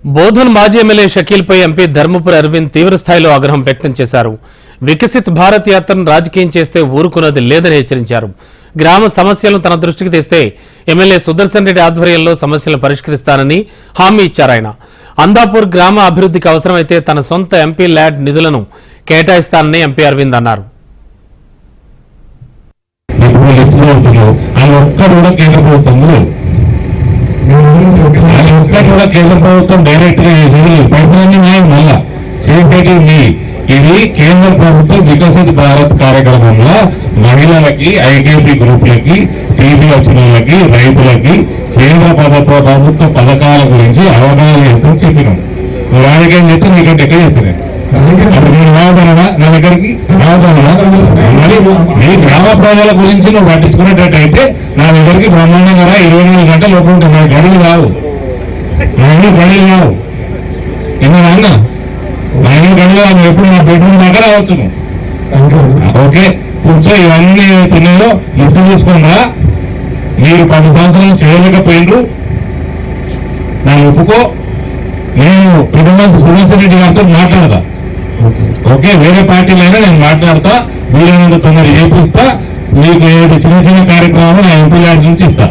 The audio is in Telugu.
బోధన్ మాజీ ఎమ్మెల్యే షకీల్పై ఎంపీ ధర్మపురి అరవింద్ తీవ్రస్థాయిలో ఆగ్రహం వ్యక్తం చేశారు. వికసిత్ భారత్ యాత్రను రాజకీయం చేస్తే ఊరుకున్నది లేదని హెచ్చరించారు. గ్రామ సమస్యలను తన దృష్టికి తెస్తే ఎమ్మెల్యే సుదర్శన్ రెడ్డి ఆధ్వర్యంలో సమస్యలను పరిష్కరిస్తానని హామీ ఇచ్చారు. ఆయన అందాపూర్ గ్రామ అభివృద్ధికి అవసరమైతే తన సొంత ఎంపీ ల్యాడ్ నిధులను కేటాయిస్తానని ఎంపీ అరవింద్ అన్నారు. కేంద్ర ప్రభుత్వం డైరెక్ట్ గా చేసేది పైసలన్నీ న్యాయం మళ్ళా చేసేది ఇది కేంద్ర ప్రభుత్వం వికసిత్ భారత్ కార్యక్రమంలో మహిళలకి, ఐకేపీ గ్రూపులకి, టీబీ వచ్చిన వాళ్ళకి, రైతులకి కేంద్ర ప్రభుత్వ పథకాల గురించి అవగాహన చేస్తాం చెప్పినాం. నువ్వు రాజకీయం చేస్తే నీకంటే ఎక్కడ చెప్పినా నేను రావదనా నా దగ్గరికి మరి నీ గ్రామ ప్రజల గురించి నువ్వు పట్టించుకునేటట్టయితే నా దగ్గరికి బ్రహ్మాండంగా 24 గంటల లోపు ఉంటుంది. నా గడులు కావు, నా గడులు కావు. అన్న నా గడులు ఎప్పుడు నా బెడ్రూమ్ దాకా రావచ్చు. ఓకే కూర్చో, ఇవన్నీ తిన్నాయో లిస్ట్ తీసుకున్నా. మీరు 10 సంవత్సరాలు చేయలేకపోయిండ్రు, నన్ను ఒప్పుకో. నేను సుదర్శన్ రెడ్డి గారితో మాట్లాడతా. ఓకే, వేరే పార్టీలైనా నేను మాట్లాడతా, వీలైనంత తొందరగా చేపిస్తా. మీకు చిన్న చిన్న కార్యక్రమాలు నా ఎంపీ ల్యాడ్ నుంచి ఇస్తా.